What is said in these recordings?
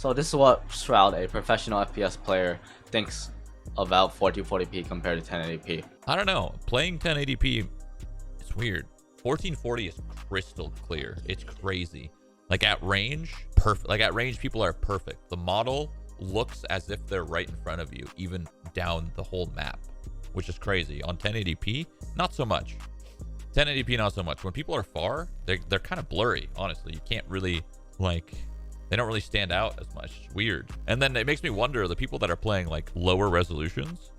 So this is what Shroud, a professional FPS player, thinks about 1440p compared to 1080p. I don't know. Playing 1080p, it's weird. 1440 is crystal clear. It's crazy. Like at range, perfect. Like at range, people are perfect. The model looks as if they're right in front of you, even down the whole map, which is crazy. On 1080p, not so much. 1080p, not so much. When people are far, they're kind of blurry, honestly. You can't really, like, they don't really stand out as much. Weird. And then it makes me wonder, the people that are playing like lower resolutions,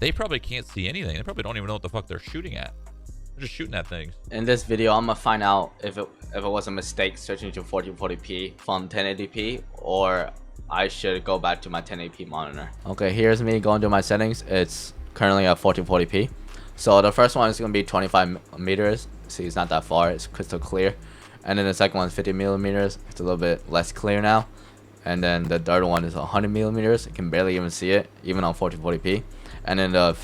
they probably can't see anything. They probably don't even know what the fuck they're shooting at. They're just shooting at things. In this video, I'm gonna find out if it was a mistake switching to 1440p from 1080p, or I should go back to my 1080p monitor. Okay, here's me going to my settings. It's currently at 1440p. So the first one is gonna be 25 meters. See, it's not that far. It's crystal clear. And then the second one is 50 millimeters. It's a little bit less clear now. And then the third one is 100 millimeters. You can barely even see it, even on 1440p. And then the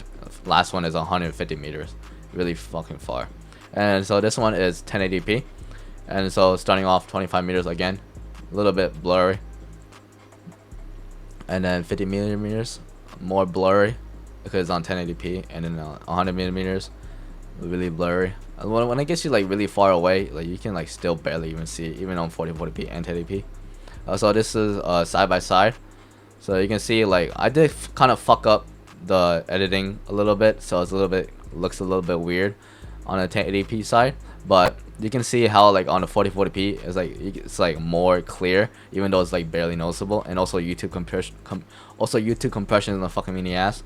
last one is 150 meters. Really fucking far. And so this one is 1080p. And so starting off 25 meters again, a little bit blurry. And then 50 millimeters, more blurry because it's on 1080p. And then 100 millimeters, really blurry. And when it gets you like really far away, like you can like still barely even see it, even on 1440p and 1080p. So this is side by side. So you can see like I did kind of fuck up the editing a little bit, so it's a little bit, looks a little bit weird on the 1080p side, but you can see how like on the 1440p it's like more clear, even though it's like barely noticeable. And also YouTube compression, YouTube compression is a fucking mean ass.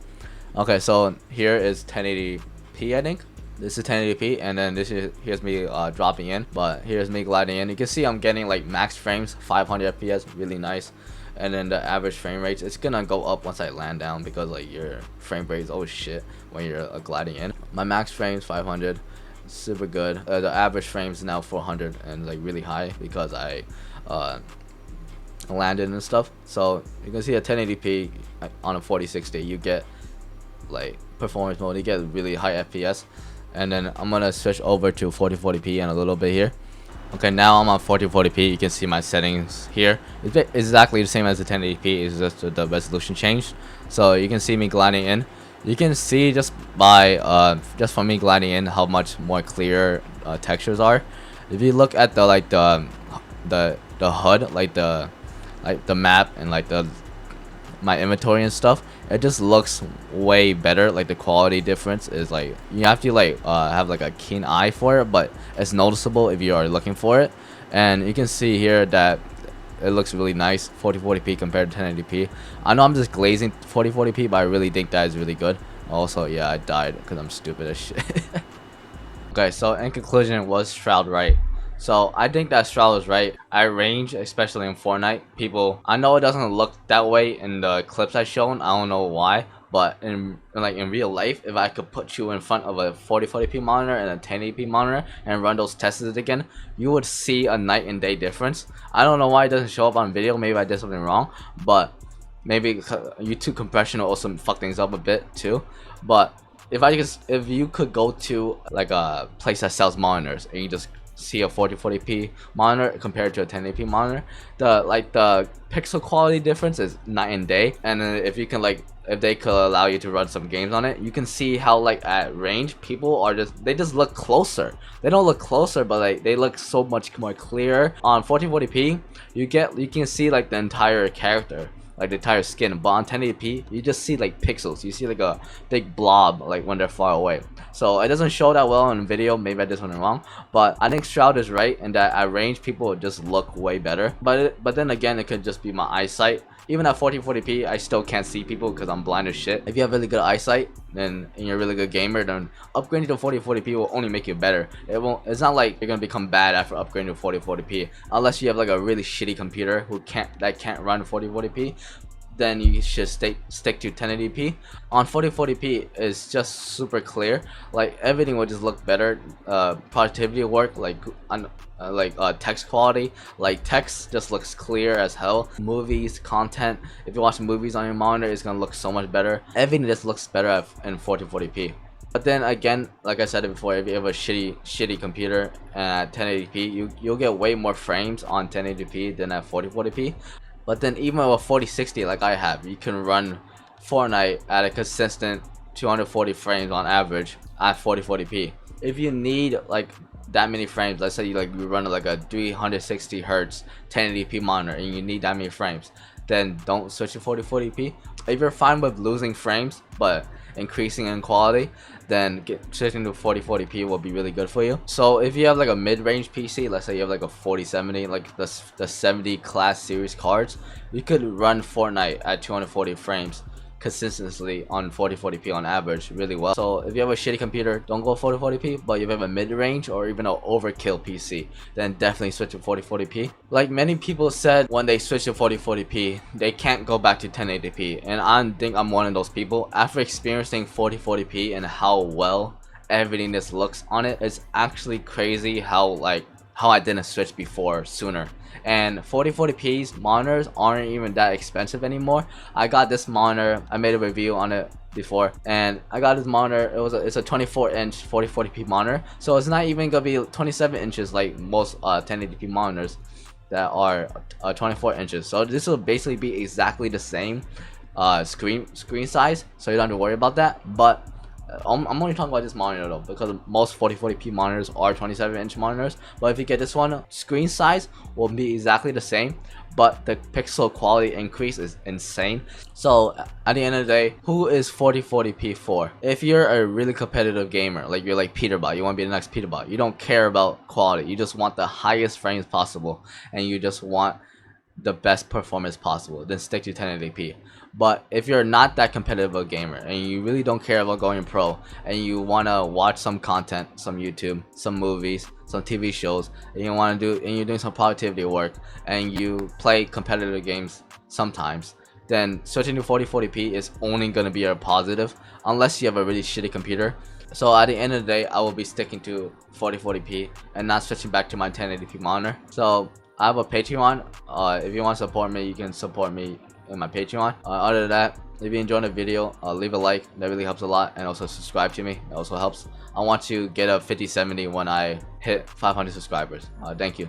Okay, so here is 1080p, I think. This is 1080p, and then here's me dropping in, but here's me gliding in. You can see I'm getting like max frames, 500 fps, really nice. And then the average frame rates, it's gonna go up once I land down, because like your frame rate is always shit when you're gliding in. My max frames 500, super good. The average frames is now 400 and like really high because I landed and stuff. So you can see a 1080p on a 4060, you get like performance mode, you get really high FPS. And then I'm gonna switch over to 1440p in a little bit here. Okay, now I'm on 1440p. You can see my settings here. It's exactly the same as the 1080p. It's just the resolution changed. So you can see me gliding in. You can see just by just from me gliding in how much more clear textures are. If you look at the like the HUD, like the map and like my inventory and stuff, it just looks way better. Like the quality difference is like, you have to like have like a keen eye for it, but it's noticeable if you are looking for it. And you can see here that it looks really nice, 1440p compared to 1080p. I know I'm just glazing 1440p, but I really think that is really good. Also, yeah, I died because I'm stupid as shit. Okay, so in conclusion, was Shroud right? So I think that Shroud was right. At range, especially in Fortnite, people, I know it doesn't look that way in the clips I shown, I don't know why, but in real life, if I could put you in front of a 4040p monitor and a 1080p monitor and run those tests again, you would see a night and day difference. I don't know why it doesn't show up on video. Maybe I did something wrong, but maybe YouTube compression will also fuck things up a bit too. But if you could go to like a place that sells monitors and you just see a 1440p monitor compared to a 1080p monitor, the pixel quality difference is night and day. And then if you can if they could allow you to run some games on it, you can see how like at range people are they just look closer. They don't look closer, but like they look so much more clear. On 1440p you can see like the entire character, like the entire skin, but on 1080p you just see like pixels. You see like a big blob like when they're far away. So it doesn't show that well on video. Maybe I did something wrong, but I think Shroud is right in that at range people just look way better. But then again, it could just be my eyesight. Even at 1440p, I still can't see people because I'm blind as shit. If you have really good eyesight, then and you're a really good gamer, then upgrading to 1440p will only make you better. It's not like you're gonna become bad after upgrading to 1440p, unless you have like a really shitty computer that can't run 1440p. Then you should stick to 1080p. On 1440p, it's just super clear. Like everything will just look better. Productivity work, text quality, like text just looks clear as hell. Movies, content, if you watch movies on your monitor, it's gonna look so much better. Everything just looks better in 1440p. But then again, like I said it before, if you have a shitty computer at 1080p, you'll get way more frames on 1080p than at 1440p. But then even with 4060 like I have, you can run Fortnite at a consistent 240 frames on average at 4040p. If you need like that many frames, let's say you run like a 360 hertz 1080p monitor and you need that many frames, then don't switch to 4040p. If you're fine with losing frames but increasing in quality, then switching to 4040p will be really good for you. So if you have like a mid-range PC, let's say you have like a 4070, like the 70 class series cards, you could run Fortnite at 240 frames consistently on 4040p on average really well. So if you have a shitty computer, don't go 4040p, but if you have a mid-range or even an overkill PC, then definitely switch to 4040p. Like many people said, when they switch to 4040p, they can't go back to 1080p, and I think I'm one of those people. After experiencing 4040p and how well everything just looks on it, it's actually crazy how I didn't switch before sooner. And 4040p's monitors aren't even that expensive anymore. I got this monitor, I made a review on it before, and I got this monitor. It's a 24-inch 4040p monitor, so it's not even gonna be 27 inches like most 1080p monitors that are 24 inches. So this will basically be exactly the same screen size, so you don't have to worry about that. But I'm only talking about this monitor though, because most 4040p monitors are 27-inch monitors. But if you get this one, screen size will be exactly the same, but the pixel quality increase is insane. So at the end of the day, who is 4040p for? If you're a really competitive gamer, like you're like Peterbot, you want to be the next Peterbot, you don't care about quality, you just want the highest frames possible, and you just want the best performance possible, then stick to 1080p. But if you're not that competitive a gamer and you really don't care about going pro, and you want to watch some content, some YouTube, some movies, some TV shows, and you're doing some productivity work, and you play competitive games sometimes, then switching to 4040p is only going to be a positive, unless you have a really shitty computer. So at the end of the day, I will be sticking to 4040p and not switching back to my 1080p monitor. So I have a Patreon. If you want to support me, you can support me in my Patreon. Other than that, if you enjoyed the video, leave a like, that really helps a lot, and also subscribe to me, that also helps. I want to get a 5070 when I hit 500 subscribers. Thank you.